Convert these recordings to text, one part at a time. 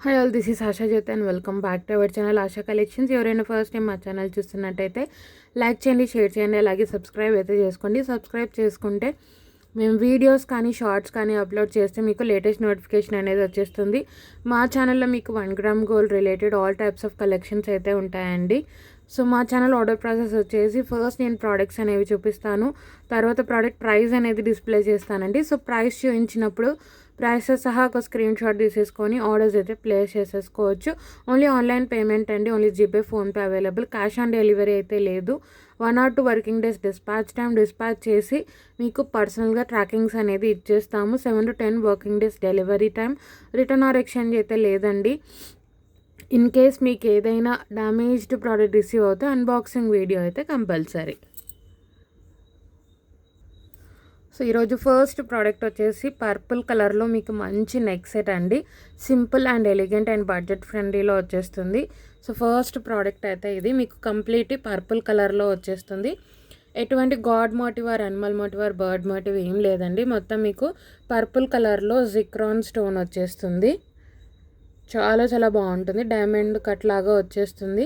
Hi all, this is Asha Jyothi and welcome back to our channel Asha collections. ఎవరైనా first time మా channel చూస్తున్నట్టయితే like చేయండి, share చేయండి, అలాగే సబ్స్క్రైబ్ అయితే చేసుకోండి. సబ్స్క్రైబ్ చేసుకుంటే మేము వీడియోస్ కానీ షార్ట్స్ కానీ అప్లోడ్ చేస్తే మీకు లేటెస్ట్ నోటిఫికేషన్ అనేది వచ్చేస్తుంది. మా ఛానల్లో మీకు 1 gram gold related all types of collections అయితే ఉంటాయండి. సో మా ఛానల్ ఆర్డర్ ప్రాసెస్ వచ్చేసి ఫస్ట్ నేను ప్రోడక్ట్స్ అనేవి చూపిస్తాను, తర్వాత ప్రోడక్ట్ ప్రైస్ అనేది డిస్ప్లే చేస్తానండి. సో ప్రైస్ చూపించినప్పుడు ప్రైసెస్ సహా ఒక స్క్రీన్ షాట్ తీసేసుకొని ఆర్డర్స్ అయితే ప్లేస్ చేసేసుకోవచ్చు. ఓన్లీ ఆన్లైన్ పేమెంట్ అండి, only GPay, PhonePe available. Cash on delivery అయితే లేదు. 1 or 2 వర్కింగ్ డేస్ డిస్పాచ్ చేసి మీకు పర్సనల్గా ట్రాకింగ్స్ అనేది ఇచ్చేస్తాము. 7 to 10 working days delivery time. Return or exchange అయితే లేదండి. ఇన్ కేస్ మీకు ఏదైనా డ్యామేజ్డ్ ప్రోడక్ట్ రిసీవ్ అవుతే అన్బాక్సింగ్ వీడియో అయితే కంపల్సరీ. సో ఈరోజు ఫస్ట్ ప్రోడక్ట్ వచ్చేసి పర్పుల్ కలర్లో మీకు మంచి నెక్ సెట్ అండి. Simple and elegant and budget ఫ్రెండ్లీలో వచ్చేస్తుంది. సో ఫస్ట్ ప్రోడక్ట్ అయితే ఇది మీకు కంప్లీట్ పర్పుల్ కలర్లో వచ్చేస్తుంది. ఎటువంటి god motive or animal motive or bird motif ఏం లేదండి. మొత్తం మీకు పర్పుల్ కలర్లో జిక్రాన్ స్టోన్ వచ్చేస్తుంది. చాలా చాలా బాగుంటుంది. డైమండ్ కట్ లాగా వచ్చేస్తుంది.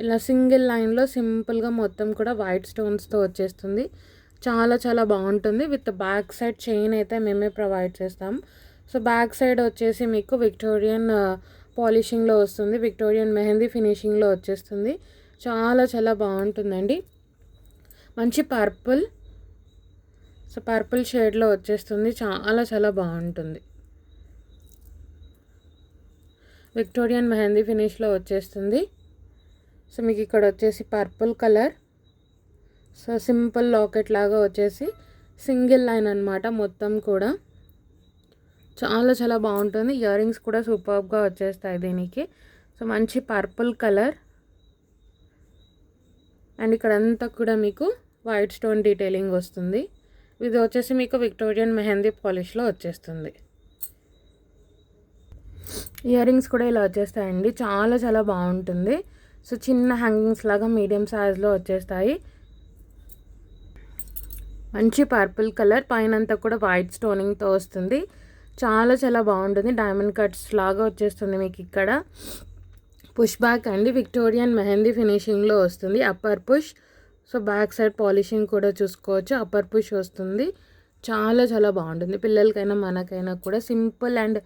ఇలా సింగిల్ లైన్లో సింపుల్గా మొత్తం కూడా వైట్ స్టోన్స్తో వచ్చేస్తుంది. చాలా చాలా బాగుంటుంది. విత్ బ్యాక్ సైడ్ చైన్ అయితే మేమే ప్రొవైడ్ చేస్తాం. సో బ్యాక్ సైడ్ వచ్చేసి మీకు విక్టోరియన్ పాలిషింగ్లో వస్తుంది, విక్టోరియన్ మెహందీ ఫినిషింగ్లో వచ్చేస్తుంది. చాలా చాలా బాగుంటుందండి. మంచి పర్పుల్, సో పర్పుల్ షేడ్లో వచ్చేస్తుంది. చాలా చాలా బాగుంటుంది. విక్టోరియన్ మెహందీ ఫినిష్లో వచ్చేస్తుంది. సో మీకు ఇక్కడ వచ్చేసి purple colour, so simple locket లాగా వచ్చేసి సింగిల్ లైన్ అనమాట. మొత్తం కూడా చాలా చాలా బాగుంటుంది. ఇయర్ రింగ్స్ కూడా సూపర్గా వచ్చేస్తాయి దీనికి. సో మంచి పర్పుల్ కలర్ అండ్ ఇక్కడంతా కూడా మీకు వైట్ స్టోన్ డీటెయిలింగ్ వస్తుంది. ఇది వచ్చేసి మీకు విక్టోరియన్ మెహందీ పాలిష్లో వచ్చేస్తుంది. ఇయర్ రింగ్స్ కూడా ఇలా వచ్చేస్తాయండి. చాలా చాలా బాగుంటుంది. సో చిన్న హ్యాంగింగ్స్ లాగా మీడియం సైజ్లో వచ్చేస్తాయి. మంచి పర్పుల్ కలర్, పైనంతా కూడా వైట్ స్టోనింగ్తో వస్తుంది. చాలా చాలా బాగుంటుంది. డైమండ్ కట్స్ లాగా వచ్చేస్తుంది మీకు ఇక్కడ. పుష్ బ్యాక్ అండి, విక్టోరియన్ మెహందీ ఫినిషింగ్లో వస్తుంది. Upper push, so back side polishing కూడా చూసుకోవచ్చు. అప్పర్ పుష్ వస్తుంది. చాలా చాలా బాగుంటుంది. పిల్లలకైనా మనకైనా కూడా simple and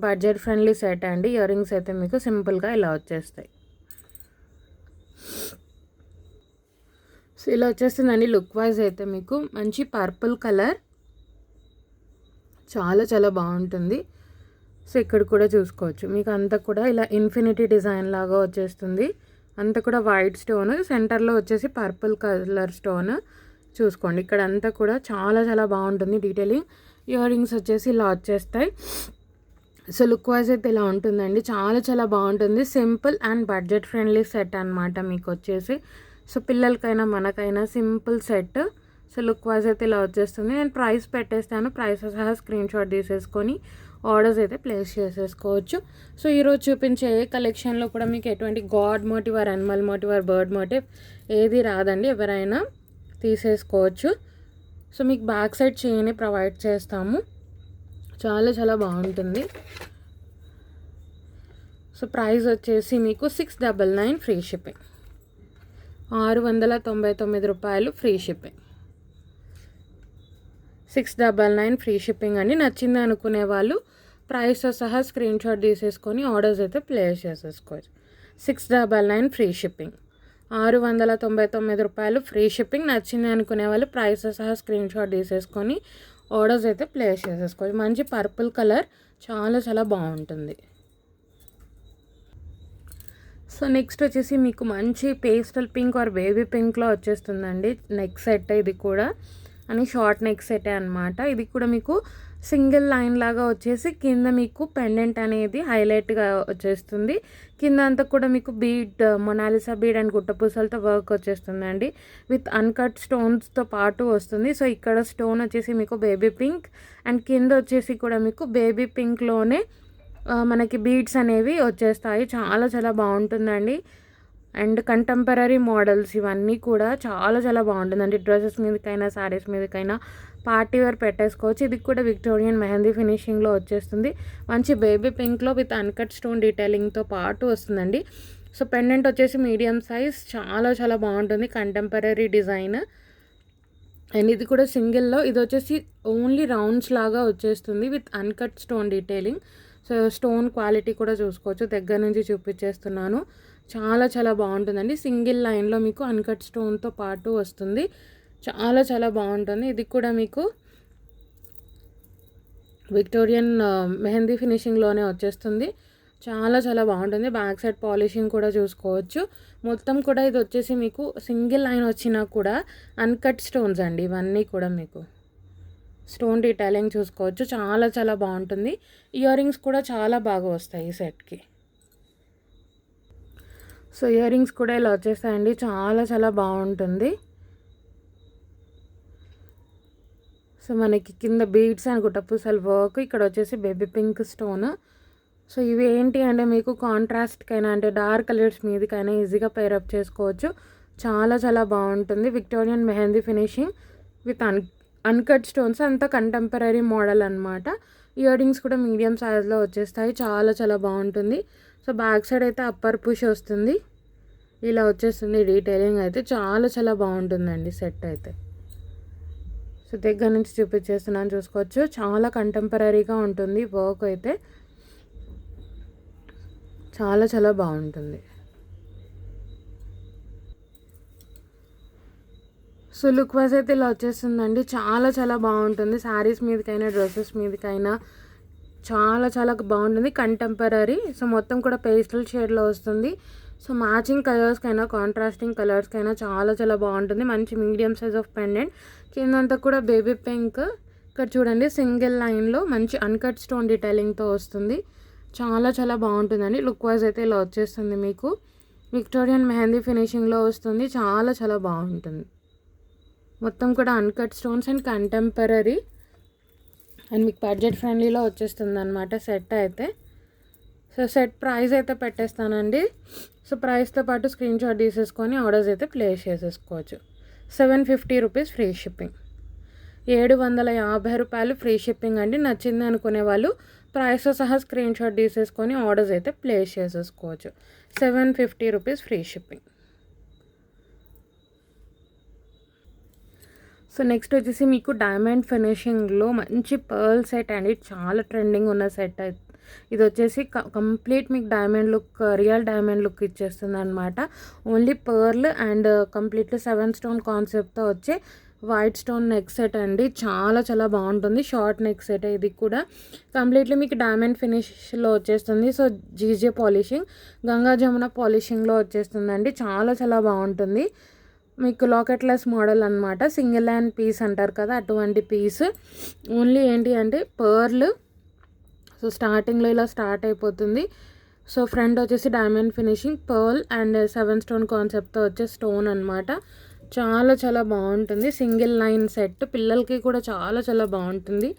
budget friendly set అండి. ఇయర్ రింగ్స్ అయితే మీకు సింపుల్గా ఇలా వచ్చేస్తాయి. సో ఇలా వచ్చేస్తుందండి. లుక్ వైజ్ అయితే మీకు మంచి పర్పుల్ కలర్, చాలా చాలా బాగుంటుంది. సో ఇక్కడ కూడా చూసుకోవచ్చు మీకు అంతా కూడా ఇలా ఇన్ఫినిటీ డిజైన్ లాగా వచ్చేస్తుంది. అంతా కూడా వైట్ స్టోన్, సెంటర్లో వచ్చేసి పర్పుల్ కలర్ స్టోన్ చూసుకోండి. ఇక్కడ అంతా కూడా చాలా చాలా బాగుంటుంది డీటెయిలింగ్. ఇయర్ రింగ్స్ వచ్చేసి ఇలా వచ్చేస్తాయి. సో లుక్ వైజ్ అయితే ఇలా ఉంటుందండి. చాలా చాలా బాగుంటుంది. Simple and budget friendly set అనమాట మీకు వచ్చేసి. సో పిల్లలకైనా మనకైనా simple set. So look wise అయితే ఇలా వచ్చేస్తుంది. నేను ప్రైస్ పెట్టేస్తాను, ప్రైస్ సహా స్క్రీన్ షాట్ తీసేసుకొని ఆర్డర్స్ అయితే ప్లేస్ చేసేసుకోవచ్చు. సో ఈరోజు చూపించే ఏ కలెక్షన్లో కూడా మీకు ఎటువంటి god motive or animal motive or bird motive ఏది రాదండి. ఎవరైనా తీసేసుకోవచ్చు. సో మీకు బ్యాక్ సైడ్ చైన్ ప్రొవైడ్ చేస్తాము. చాలా చాలా బాగుంటుంది. సో ప్రైస్ వచ్చేసి మీకు 699 ఫ్రీ షిప్పింగ్, 699 రూపాయలు ఫ్రీ షిప్పింగ్. 699 ఫ్రీ షిప్పింగ్ అండి. నచ్చింది అనుకునే వాళ్ళు ప్రైస్తో సహా స్క్రీన్ షాట్ తీసేసుకొని ఆర్డర్స్ అయితే ప్లేస్ చేసేసుకోవచ్చు. 699 ఫ్రీ షిప్పింగ్, 699 రూపాయలు ఫ్రీ షిప్పింగ్. నచ్చింది అనుకునే వాళ్ళు ప్రైస్తో సహా స్క్రీన్ షాట్ తీసేసుకొని ఆర్డర్స్ అయితే ప్లేస్ చేసేసుకోవచ్చు. మంచి పర్పుల్ కలర్, చాలా చాలా బాగుంటుంది. సో నెక్స్ట్ వచ్చేసి మీకు మంచి పేస్టల్ పింక్ ఆర్ బేబీ పింక్లో వచ్చేస్తుందండి నెక్ సెట్. ఇది కూడా అని షార్ట్ నెక్ సెటే అనమాట. ఇది కూడా మీకు సింగిల్ లైన్ లాగా వచ్చేసి కింద మీకు పెండెంట్ అనేది హైలైట్గా వచ్చేస్తుంది. కింద అంతా కూడా మీకు బీడ్, మొనాలిసా బీడ్ అండ్ గుట్టపూసలతో వర్క్ వచ్చేస్తుందండి. విత్ అన్కట్ స్టోన్స్తో పాటు వస్తుంది. సో ఇక్కడ స్టోన్ వచ్చేసి మీకు బేబీ పింక్ అండ్ కింద వచ్చేసి కూడా మీకు బేబీ పింక్లోనే మనకి బీడ్స్ అనేవి వచ్చేస్తాయి. చాలా చాలా బాగుంటుందండి. అండ్ కంటెంపరీ మోడల్స్ ఇవన్నీ కూడా చాలా చాలా బాగుంటుందండి. డ్రెస్సెస్ మీదకైనా శారీస్ మీదకైనా పార్టీ వేర్ పెట్టేసుకోవచ్చు. ఇది కూడా విక్టోరియన్ మెహందీ ఫినిషింగ్లో వచ్చేస్తుంది. మంచి బేబీ పింక్లో విత్ అన్కట్ స్టోన్ డీటెయిలింగ్తో పాటు వస్తుందండి. సో పెండెంట్ వచ్చేసి మీడియం సైజ్, చాలా చాలా బాగుంటుంది, కంటెంపరీ డిజైన్. అండ్ ఇది కూడా సింగిల్లో, ఇది వచ్చేసి ఓన్లీ రౌండ్స్ లాగా వచ్చేస్తుంది with uncut stone detailing. So stone quality కూడా చూసుకోవచ్చు, దగ్గర నుంచి చూపించేస్తున్నాను. చాలా చాలా బాగుంటుందండి. సింగిల్ లైన్లో మీకు అన్కట్ స్టోన్తో పాటు వస్తుంది. చాలా చాలా బాగుంటుంది. ఇది కూడా మీకు విక్టోరియన్ మెహందీ ఫినిషింగ్లోనే వచ్చేస్తుంది. చాలా చాలా బాగుంటుంది. బ్యాక్ సైడ్ పాలిషింగ్ కూడా చూసుకోవచ్చు. మొత్తం కూడా ఇది వచ్చేసి మీకు సింగిల్ లైన్ వచ్చినా కూడా అన్కట్ స్టోన్స్ అండి. ఇవన్నీ కూడా మీకు స్టోన్ డీటెయిలింగ్ చూసుకోవచ్చు. చాలా చాలా బాగుంటుంది. ఇయర్ రింగ్స్ కూడా చాలా బాగా వస్తాయి ఈ సెట్కి. సో ఇయర్ రింగ్స్ కూడా ఇలా వచ్చేస్తాయండి. చాలా చాలా బాగుంటుంది. సో మనకి కింద బీడ్స్ అండ్ గుట్టపూసల వర్క్, ఇక్కడ వచ్చేసి బేబీ పింక్ స్టోన్. సో ఇవి ఏంటి అంటే మీకు కాంట్రాస్ట్కైనా అంటే డార్క్ కలర్స్ మీదకైనా ఈజీగా పేరప్ చేసుకోవచ్చు. చాలా చాలా బాగుంటుంది. Victorian mehndi finishing with uncut stones, అంతా కంటెంపరీ మోడల్ అనమాట. ఇయర్ రింగ్స్ కూడా మీడియం సైజ్లో వచ్చేస్తాయి. చాలా చాలా బాగుంటుంది. సో బ్యాక్ సైడ్ అయితే అప్పర్ పుష్ వస్తుంది, ఇలా వచ్చేస్తుంది డీటెయిలింగ్ అయితే. చాలా చాలా బాగుంటుందండి సెట్ అయితే. సో దగ్గర నుంచి చూపించేస్తున్నాను, చూసుకోవచ్చు. చాలా కంటెంపరీగా ఉంటుంది వర్క్ అయితే. చాలా చాలా బాగుంటుంది. సో లుక్ వైజ్ అయితే ఇలా వచ్చేస్తుందండి. చాలా చాలా బాగుంటుంది. శారీస్ మీదకైనా డ్రెస్సెస్ మీదకైనా చాలా చాలా బాగుంటుంది. కంటెంపరీ. సో మొత్తం కూడా పేస్టల్ షేడ్లో వస్తుంది. సో మ్యాచింగ్ కలర్స్కైనా కాంట్రాస్టింగ్ కలర్స్కైనా చాలా చాలా బాగుంటుంది. మంచి మీడియం సైజ్ ఆఫ్ పెండెంట్, కిందంతా కూడా బేబీ పింక్. ఇక్కడ చూడండి సింగిల్ లైన్లో మంచి అన్కట్ స్టోన్ డీటెయిలింగ్తో వస్తుంది. చాలా చాలా బాగుంటుందండి. లుక్ వైజ్ అయితే ఇలా వచ్చేస్తుంది మీకు. విక్టోరియన్ మెహందీ ఫినిషింగ్లో వస్తుంది. చాలా చాలా బాగుంటుంది. మొత్తం కూడా uncut stones and contemporary and మీకు బడ్జెట్ ఫ్రెండ్లీలో వచ్చేస్తుంది అనమాట సెట్ అయితే. సో సెట్ ప్రైస్ అయితే పెట్టేస్తానండి. సో ప్రైస్తో పాటు స్క్రీన్ షాట్ తీసేసుకొని ఆర్డర్స్ అయితే ప్లేస్ చేసేసుకోవచ్చు. 750 రూపీస్ ఫ్రీ షిప్పింగ్. 750 రూపాయలు ఫ్రీ షిప్పింగ్ అండి. నచ్చింది అనుకునే వాళ్ళు ప్రైస్తో సహా స్క్రీన్ షాట్ తీసేసుకొని ఆర్డర్స్ అయితే ప్లేస్ చేసేసుకోవచ్చు. 750 rupees free shipping. So next వచ్చేసి మీకు డైమండ్ ఫినిషింగ్లో మంచి పర్ల్ సెట్ అండి. చాలా ట్రెండింగ్ ఉన్న సెట్ అయితే. ఇది వచ్చేసి కంప్లీట్ మీకు diamond look, real diamond look ఇచ్చేస్తుంది అనమాట. Only pearl and completely 7 stone కాన్సెప్ట్తో వచ్చే వైట్ స్టోన్ నెక్ సెట్ అండి. చాలా చాలా బాగుంటుంది. Short neck set. ఇది కూడా కంప్లీట్లీ మీకు డైమండ్ ఫినిష్లో వచ్చేస్తుంది. So GJ polishing, Ganga Jamuna పాలిషింగ్లో వచ్చేస్తుందండి. చాలా చాలా బాగుంటుంది. మీకు లాకెట్లెస్ మోడల్ అనమాట. సింగిల్ హ్యాండ్ పీస్ అంటారు కదా, అటువంటి పీస్. ఓన్లీ ఏంటి అంటే పర్ల్. సో స్టార్టింగ్లో ఇలా స్టార్ట్ అయిపోతుంది. సో ఫ్రంట్ వచ్చేసి diamond finishing, pearl and 7 stone కాన్సెప్ట్తో వచ్చే స్టోన్ అనమాట. చాలా చాలా బాగుంటుంది. సింగిల్ లైన్ సెట్, పిల్లలకి కూడా చాలా చాలా బాగుంటుంది.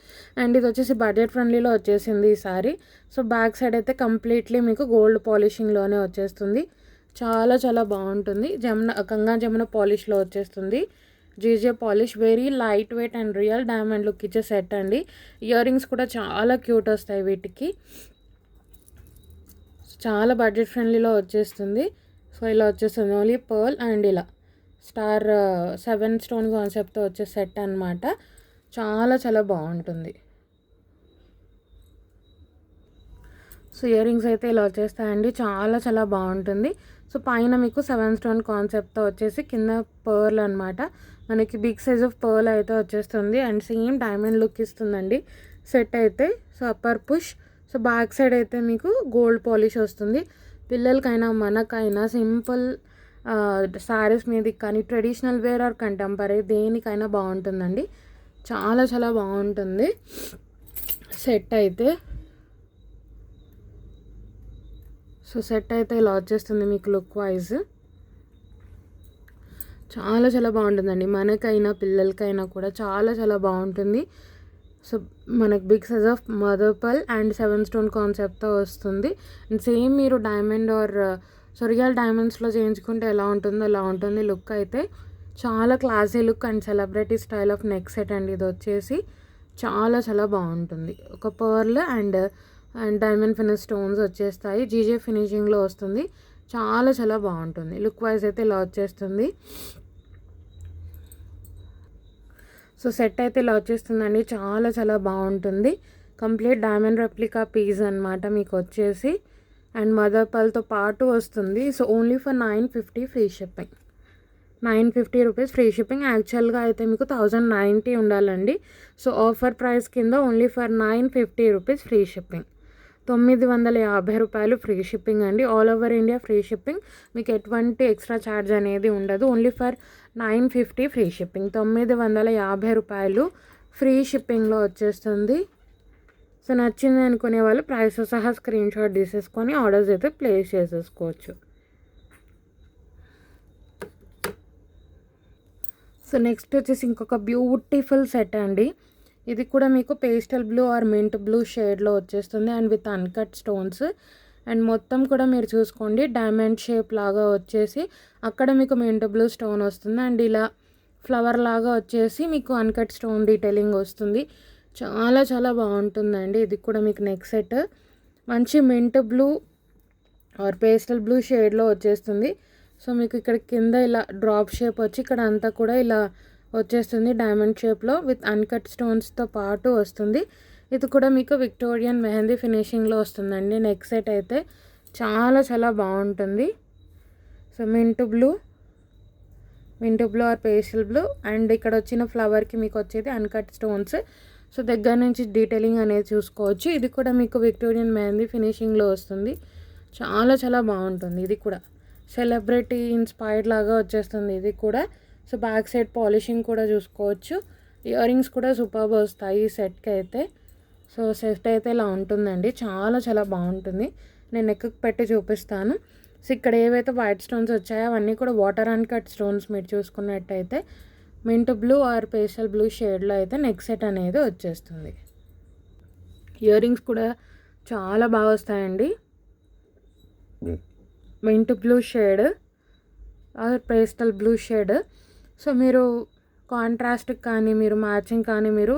అండ్ ఇది వచ్చేసి బడ్జెట్ ఫ్రెండ్లీలో వచ్చేసింది ఈసారి. సో బ్యాక్ సైడ్ అయితే కంప్లీట్లీ మీకు గోల్డ్ పాలిషింగ్లోనే వచ్చేస్తుంది. చాలా చాలా బాగుంటుంది. గంగా జమున పాలిష్లో వచ్చేస్తుంది. GJ polish, very light weight and real diamond look ఇచ్చే సెట్ అండి. ఇయర్ రింగ్స్ కూడా చాలా క్యూట్ వస్తాయి వీటికి. చాలా బడ్జెట్ ఫ్రెండ్లీలో వచ్చేస్తుంది. సో ఇలా వచ్చేస్తుంది ఓన్లీ పర్ల్ అండ్ ఇలా స్టార్ 7 స్టోన్ కాన్సెప్ట్తో వచ్చే సెట్ అనమాట. చాలా చాలా బాగుంటుంది. సో ఇయర్ రింగ్స్ అయితే ఇలా వచ్చేస్తాయండి. చాలా చాలా బాగుంటుంది. సో పైన మీకు 7 స్టోన్ కాన్సెప్ట్తో వచ్చేసి కింద పర్ల్ అనమాట. మనకి బిగ్ సైజ్ ఆఫ్ పర్ల్ అయితే వచ్చేస్తుంది అండ్ సేమ్ డైమండ్ లుక్ ఇస్తుందండి సెట్ అయితే. So upper push. So back side అయితే మీకు గోల్డ్ పాలిష్ వస్తుంది. పిల్లలకైనా మనకైనా సింపుల్ శారీస్ మీదకి కానీ ట్రెడిషనల్ వేర్ ఆర్ కంటెంపరీ దేనికైనా బాగుంటుందండి. చాలా చాలా బాగుంటుంది సెట్ అయితే. సో సెట్ అయితే ఇలా వచ్చేస్తుంది మీకు లుక్ వైజ్. చాలా చాలా బాగుంటుందండి. మనకైనా పిల్లలకైనా కూడా చాలా చాలా బాగుంటుంది. సో మనకు big size of mother pearl and 7 stone కాన్సెప్ట్తో వస్తుంది. అండ్ సేమ్ మీరు డైమండ్ ఆర్ సో రియల్ డైమండ్స్లో చేయించుకుంటే ఎలా ఉంటుందో అలా ఉంటుంది లుక్ అయితే. చాలా classy look and celebrity style of neck set అండి ఇది వచ్చేసి. చాలా చాలా బాగుంటుంది. ఒక pearl and diamond finish stones వచ్చేస్తాయి. జీజే ఫినిషింగ్లో వస్తుంది. చాలా చాలా బాగుంటుంది. లుక్ వైజ్ అయితే ఇలా వచ్చేస్తుంది. సో సెట్ అయితే ఇలా వచ్చేస్తుందండి. చాలా చాలా బాగుంటుంది. కంప్లీట్ డైమండ్ రెప్లికా పీస్ అనమాట మీకు వచ్చేసి. అండ్ మదర్ పర్ల్తో పాటు వస్తుంది. So only for 950 free shipping. 950 rupees free shipping. యాక్చువల్గా అయితే మీకు 1090 ఉండాలండి. సో ఆఫర్ ప్రైస్ కింద only for 950 rupees free shipping. 950 రూపాయలు ఫ్రీ షిప్పింగ్ అండి. All over India free shipping. మీకు ఎటువంటి ఎక్స్ట్రా ఛార్జ్ అనేది ఉండదు. Only for 950 free shipping. 950 రూపాయలు ఫ్రీ షిప్పింగ్లో వచ్చేస్తుంది. సో నచ్చింది అనుకునే వాళ్ళు ప్రైస్ సహా స్క్రీన్ షాట్ తీసేసుకొని ఆర్డర్స్ అయితే ప్లేస్ చేసేసుకోవచ్చు. సో నెక్స్ట్ వచ్చేసి ఇంకొక బ్యూటిఫుల్ సెట్ అండి. ఇది కూడా మీకు pastel blue or mint blue షేడ్లో వచ్చేస్తుంది and with uncut stones. And మొత్తం కూడా మీరు చూసుకోండి డైమండ్ షేప్ లాగా వచ్చేసి అక్కడ మీకు మింట్ బ్లూ స్టోన్ వస్తుంది అండ్ ఇలా ఫ్లవర్ లాగా వచ్చేసి మీకు అన్కట్ స్టోన్ డీటెయిలింగ్ వస్తుంది. చాలా చాలా బాగుంటుందండి. ఇది కూడా మీకు నెక్ సెట్ మంచి mint blue or pastel blue షేడ్లో వచ్చేస్తుంది. సో మీకు ఇక్కడ కింద ఇలా డ్రాప్ షేప్ వచ్చి ఇక్కడ అంతా కూడా ఇలా వచ్చేస్తుంది డైమండ్ షేప్లో విత్ అన్కట్ స్టోన్స్తో పాటు వస్తుంది. ఇది కూడా మీకు విక్టోరియన్ మెహందీ ఫినిషింగ్లో వస్తుందండి. నెక్ సెట్ అయితే చాలా చాలా బాగుంటుంది. So mint blue or pastel blue and ఇక్కడ వచ్చిన ఫ్లవర్కి మీకు వచ్చేది అన్కట్ స్టోన్స్. సో దగ్గర నుంచి డీటెయిలింగ్ అనేది చూసుకోవచ్చు. ఇది కూడా మీకు విక్టోరియన్ మెహందీ ఫినిషింగ్లో వస్తుంది. చాలా చాలా బాగుంటుంది. ఇది కూడా సెలబ్రిటీ ఇన్స్పైర్డ్ లాగా వచ్చేస్తుంది ఇది కూడా. సో బ్యాక్ సైడ్ పాలిషింగ్ కూడా చూసుకోవచ్చు. ఇయర్ రింగ్స్ కూడా సూపర్బ్ వస్తాయి ఈ సెట్కి అయితే. సో సెట్ అయితే ఇలా ఉంటుందండి. చాలా చాలా బాగుంటుంది. నేను నెక్కి పెట్టి చూపిస్తాను. సో ఇక్కడ ఏవైతే వైట్ స్టోన్స్ వచ్చాయో అవన్నీ కూడా వాటర్ అన్కట్ స్టోన్స్. మీరు చూసుకున్నట్టయితే mint blue or pastel blue షేడ్లో అయితే నెక్ సెట్ అనేది వచ్చేస్తుంది. ఇయర్ రింగ్స్ కూడా చాలా బాగా వస్తాయండి. Mint blue shade are pastel blue shade. So మీరు కాంట్రాస్ట్ కానీ మీరు మ్యాచింగ్ కానీ మీరు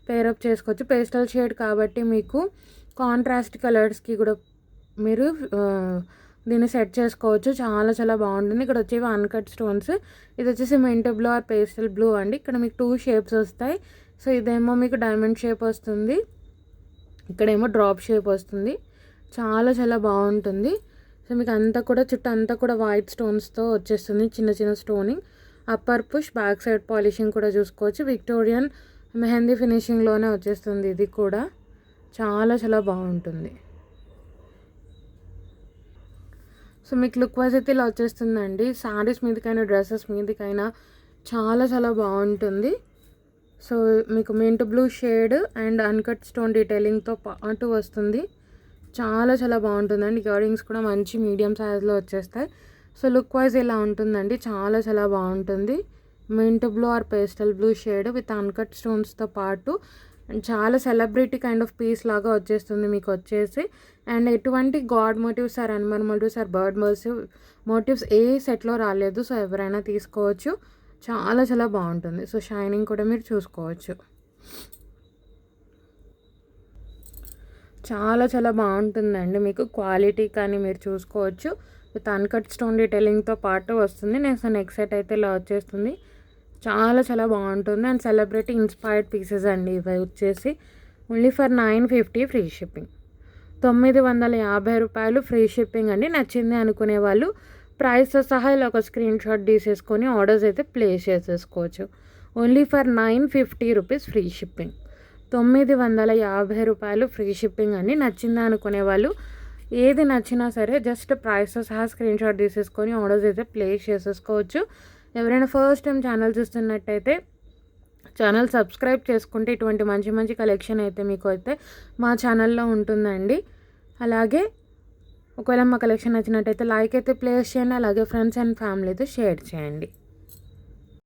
పేరప్ చేసుకోవచ్చు. పేస్టల్ షేడ్ కాబట్టి మీకు కాంట్రాస్ట్ కలర్స్కి కూడా మీరు దీన్ని సెట్ చేసుకోవచ్చు. చాలా చాలా బాగుంటుంది. ఇక్కడ వచ్చేవి అన్కట్ స్టోన్స్. ఇది వచ్చేసి mint blue or pastel blue అండి. ఇక్కడ మీకు 2 షేప్స్ వస్తాయి. సో ఇదేమో మీకు డైమండ్ షేప్ వస్తుంది, ఇక్కడేమో డ్రాప్ షేప్ వస్తుంది. చాలా చాలా బాగుంటుంది. సో మీకు అంతా కూడా చుట్టూ అంతా కూడా వైట్ స్టోన్స్తో వచ్చేస్తుంది. చిన్న చిన్న stoning. Upper push back side polishing కూడా చూసుకోవచ్చు. విక్టోరియన్ మెహందీ ఫినిషింగ్లోనే వచ్చేస్తుంది. ఇది కూడా చాలా చాలా బాగుంటుంది. సో మీకు లుక్ వైజ్ అయితే ఇలా వచ్చేస్తుందండి. శారీస్ మీదకైనా డ్రెస్సెస్ మీదకైనా చాలా చాలా బాగుంటుంది. సో మీకు mint blue shade and uncut stone డీటెయిలింగ్తో పాటు వస్తుంది. చాలా చాలా బాగుంటుందండి. ఇయర్ రింగ్స్ కూడా మంచి మీడియం సైజ్లో వచ్చేస్తాయి. సో లుక్ వైజ్ ఇలా ఉంటుందండి. చాలా చాలా బాగుంటుంది. Mint blue or pastel blue shade with uncut స్టోన్స్తో పాటు చాలా సెలబ్రిటీ కైండ్ ఆఫ్ పీస్ లాగా వచ్చేస్తుంది మీకు వచ్చేసి. అండ్ ఎటువంటి god motives or animal motives or bird motives ఏ సెట్లో రాలేదు. సో ఎవరైనా తీసుకోవచ్చు. చాలా చాలా బాగుంటుంది. సో షైనింగ్ కూడా మీరు చూసుకోవచ్చు. చాలా చాలా బాగుంటుందండి. మీకు క్వాలిటీ కానీ మీరు చూసుకోవచ్చు. విత్ అన్కట్ స్టోన్ డీటెయిలింగ్తో పాటు వస్తుంది. నెక్స్ట్ సెట్ అయితే ఇలా వచ్చేస్తుంది. చాలా చాలా బాగుంటుంది. అండ్ సెలబ్రిటీ ఇన్స్పైర్డ్ పీసెస్ అండి ఇవి వచ్చేసి. Only for 950 free shipping. 950 రూపాయలు ఫ్రీ షిప్పింగ్ అండి. నచ్చింది అనుకునే వాళ్ళు ప్రైస్తో సహా ఇలా ఒక స్క్రీన్ షాట్ తీసేసుకొని ఆర్డర్స్ అయితే ప్లేస్ చేసేసుకోవచ్చు. Only for 950 rupees free shipping. 950 రూపాయలు ఫ్రీ షిప్పింగ్ అండి. నచ్చిందా అనుకునే వాళ్ళు ఏది నచ్చినా సరే జస్ట్ ప్రైస్తో సహా స్క్రీన్ షాట్ తీసేసుకొని ఆర్డర్స్ అయితే ప్లేస్ చేసేసుకోవచ్చు. ఎవరైనా ఫస్ట్ టైం ఛానల్ చూస్తున్నట్టయితే ఛానల్ సబ్స్క్రైబ్ చేసుకుంటే ఇటువంటి మంచి మంచి కలెక్షన్ అయితే మీకు అయితే మా ఛానల్లో ఉంటుందండి. అలాగే ఒకవేళ మా కలెక్షన్ నచ్చినట్టయితే లైక్ అయితే ప్లేస్ చేయండి. అలాగే ఫ్రెండ్స్ అండ్ ఫ్యామిలీతో షేర్ చేయండి.